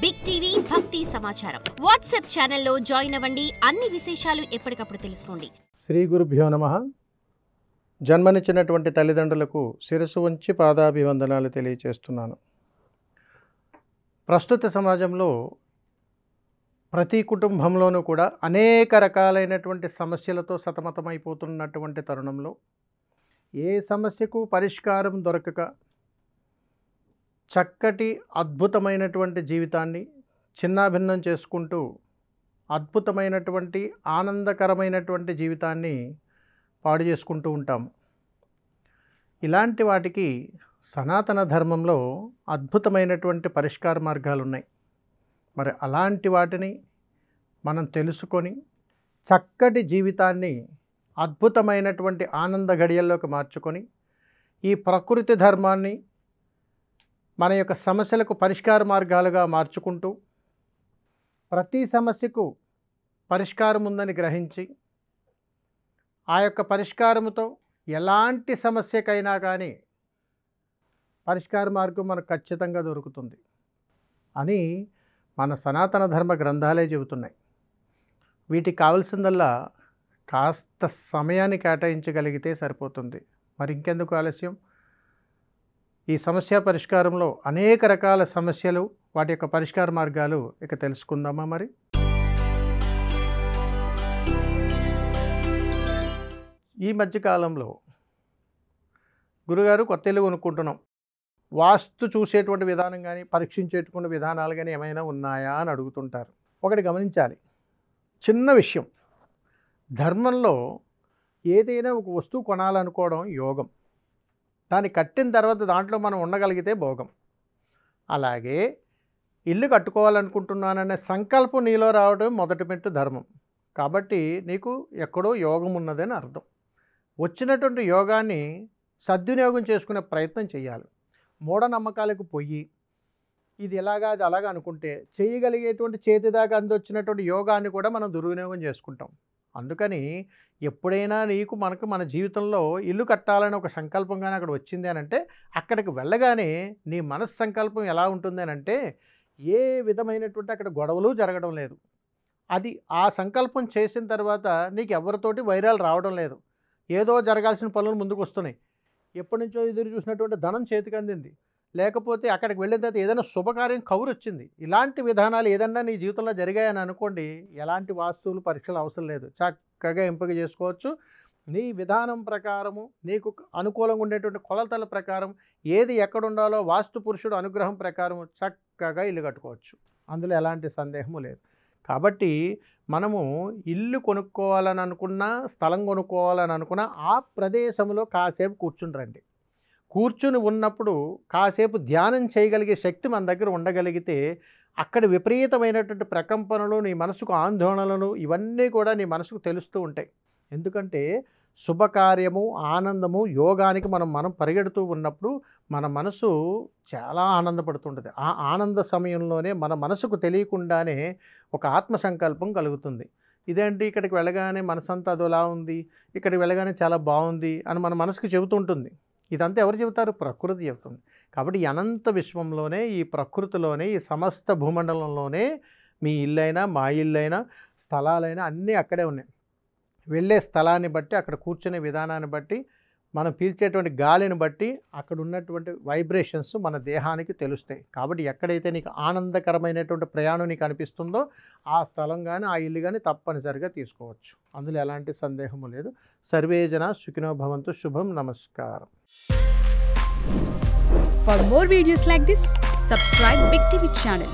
Big TV భక్తి సమాచారం WhatsApp ఛానల్లో జాయిన్ అవ్వండి. అన్ని విశేషాలు ఎప్పటికప్పుడు తెలుసుకోండి. శ్రీ గురుభ్యో నమః. జన్మనిచ్చినటువంటి తల్లిదండ్రులకు శిరస్సు వంచి పాదాభివందనాలు తెలియజేస్తున్నాను. ప్రస్తుత సమాజంలో ప్రతి కుటుంబంలోనూ కూడా అనేక రకాలైనటువంటి సమస్యలతో సతమతమైపోతున్నటువంటి తరుణంలో ఏ సమస్యకు పరిష్కారం దొరకక చక్కటి అద్భుతమైనటువంటి జీవితాన్ని చిన్నాభిన్నం చేసుకుంటూ అద్భుతమైనటువంటి ఆనందకరమైనటువంటి జీవితాన్ని పాడు చేసుకుంటూ ఉంటాము. ఇలాంటి వాటికి సనాతన ధర్మంలో అద్భుతమైనటువంటి పరిష్కార మార్గాలు ఉన్నాయి. మరి అలాంటి వాటిని మనం తెలుసుకొని చక్కటి జీవితాన్ని అద్భుతమైనటువంటి ఆనంద గడియల్లోకి మార్చుకొని ఈ ప్రకృతి ధర్మాన్ని మన యొక్క సమస్యలకు పరిష్కార మార్గాలుగా మార్చుకుంటూ ప్రతి సమస్యకు పరిష్కారం ఉందని గ్రహించి ఆ యొక్క పరిష్కారముతో ఎలాంటి సమస్యకైనా కానీ పరిష్కార మార్గం మనకు ఖచ్చితంగా దొరుకుతుంది అని మన సనాతన ధర్మ గ్రంథాలే చెబుతున్నాయి. వీటికి కావాల్సిందల్లా కాస్త సమయాన్ని కేటాయించగలిగితే సరిపోతుంది. మరి ఇంకెందుకు ఆలస్యం? ఈ సమస్య పరిష్కారంలో అనేక రకాల సమస్యలు, వాటి యొక్క పరిష్కార మార్గాలు ఇక తెలుసుకుందామా? మరి ఈ మధ్యకాలంలో గురుగారు కొత్త ఇల్లు కొనుక్కుంటున్నాం, వాస్తు చూసేటువంటి విధానం కానీ పరీక్షించేటువంటి విధానాలు కానీ ఏమైనా ఉన్నాయా అని అడుగుతుంటారు. ఒకటి గమనించాలి, చిన్న విషయం, ధర్మంలో ఏదైనా ఒక వస్తువు కొనాలనుకోవడం యోగం, దాన్ని కట్టిన తర్వాత దాంట్లో మనం ఉండగలిగితే భోగం. అలాగే ఇల్లు కట్టుకోవాలనుకుంటున్నాననే సంకల్పం నీలో రావడం మొదటి మెట్టు ధర్మం. కాబట్టి నీకు ఎక్కడో యోగం ఉన్నదని అర్థం. వచ్చినటువంటి యోగాన్ని సద్వినియోగం చేసుకునే ప్రయత్నం చేయాలి. మూఢనమ్మకాలకు పోయి ఇది ఎలాగా అది అలాగా అనుకుంటే చేయగలిగేటువంటి చేతిదాకా అందొచ్చినటువంటి యోగాన్ని కూడా మనం దుర్వినియోగం చేసుకుంటాం. అందుకని ఎప్పుడైనా మనకు మన జీవితంలో ఇల్లు కట్టాలని ఒక సంకల్పం కానీ అక్కడ వచ్చింది అని అంటే అక్కడికి వెళ్ళగానే నీ మనస్సు సంకల్పం ఎలా ఉంటుంది అని అంటే ఏ విధమైనటువంటి అక్కడ గొడవలు జరగడం లేదు. అది ఆ సంకల్పం చేసిన తర్వాత నీకు ఎవరితోటి వైరాలు రావడం లేదు. ఏదో జరగాల్సిన పనులు ముందుకు వస్తున్నాయి. ఎప్పటి నుంచో ఎదురు చూసినటువంటి ధనం చేతికి అందింది, లేకపోతే అక్కడికి వెళ్ళిన తర్వాత ఏదైనా శుభకార్యం కౌరు వచ్చింది. ఇలాంటి విధానాలు ఏదన్నా నీ జీవితంలో జరిగాయని అనుకోండి, ఎలాంటి వాస్తువులు పరీక్షలు అవసరం లేదు, చక్కగా ఎంపిక చేసుకోవచ్చు. నీ విధానం ప్రకారము నీకు అనుకూలంగా ఉండేటువంటి కొలతల ప్రకారం ఏది ఎక్కడ ఉండాలో వాస్తు పురుషుడు అనుగ్రహం ప్రకారం చక్కగా ఇల్లు కట్టుకోవచ్చు. అందులో ఎలాంటి సందేహము లేదు. కాబట్టి మనము ఇల్లు కొనుక్కోవాలని అనుకున్నా, స్థలం కొనుక్కోవాలని అనుకున్నా ఆ ప్రదేశంలో కాసేపు కూర్చుని రండి. కూర్చుని ఉన్నప్పుడు కాసేపు ధ్యానం చేయగలిగే శక్తి మన దగ్గర ఉండగలిగితే అక్కడ విపరీతమైనటువంటి ప్రకంపనలు, నీ మనసుకు ఆందోళనలు ఇవన్నీ కూడా నీ మనసుకు తెలుస్తూ ఉంటాయి. ఎందుకంటే శుభకార్యము, ఆనందము, యోగానికి మనం పరిగెడుతూ ఉన్నప్పుడు మన మనసు చాలా ఆనందపడుతుంటుంది. ఆ ఆనంద సమయంలోనే మన మనసుకు తెలియకుండానే ఒక ఆత్మ సంకల్పం కలుగుతుంది. ఇదేంటి ఇక్కడికి వెళ్ళగానే మనసంతా అదోలా ఉంది, ఇక్కడికి వెళ్ళగానే చాలా బాగుంది అని మన మనసుకు చెబుతూ ఉంటుంది. ఇదంతా ఎవరు చెబుతారు? ప్రకృతి చెబుతుంది. కాబట్టి ఈ అనంత విశ్వంలోనే, ఈ ప్రకృతిలోనే, ఈ సమస్త భూమండలంలోనే మీ ఇల్లైనా, మా ఇల్లైనా, స్థలాలైనా అన్నీ అక్కడే ఉన్నాయి. వెళ్ళే స్థలాన్ని బట్టి, అక్కడ కూర్చునే విధానాన్ని బట్టి, మనం పీల్చేటువంటి గాలిని బట్టి అక్కడ ఉన్నటువంటి వైబ్రేషన్స్ మన దేహానికి తెలుస్తాయి. కాబట్టి ఎక్కడైతే నీకు ఆనందకరమైనటువంటి ప్రయాణం నీకు అనిపిస్తుందో ఆ స్థలం కానీ ఆ ఇల్లు కానీ తప్పనిసరిగా తీసుకోవచ్చు. అందులో ఎలాంటి సందేహము లేదు. సర్వే జనా సుఖినో భవంతు. శుభం. నమస్కారం. For more videos like this, subscribe Big TV channel.